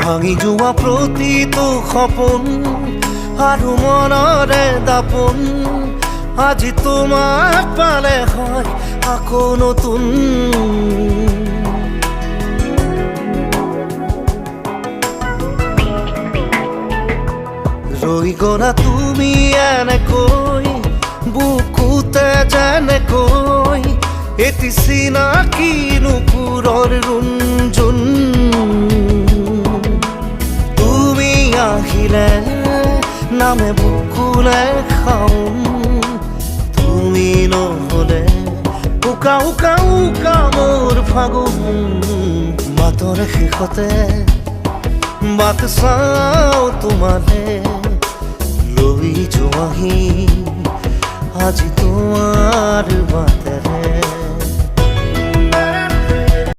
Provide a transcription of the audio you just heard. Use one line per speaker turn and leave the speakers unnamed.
ভাঙি যোৱা প্ৰতিটো সপোন আৰু মনৰে দাপোন আজি তোমাক পালে হয় আকৌ নতুন ৰৈ গলা তুমি এনেকৈ বুকুতে যেনেকৈ এটি চিনাকি নুপুৰৰ ৰুণজুন তুমি আহিলে নামে বুকুলে খাউন তুমি নহলে উকা উকা উকা মোৰ ফাগুন মাতৰ শেষতে বাট চাওঁ তোমালে লৈ যোৱাহি আজি তোমাৰ বাটেৰে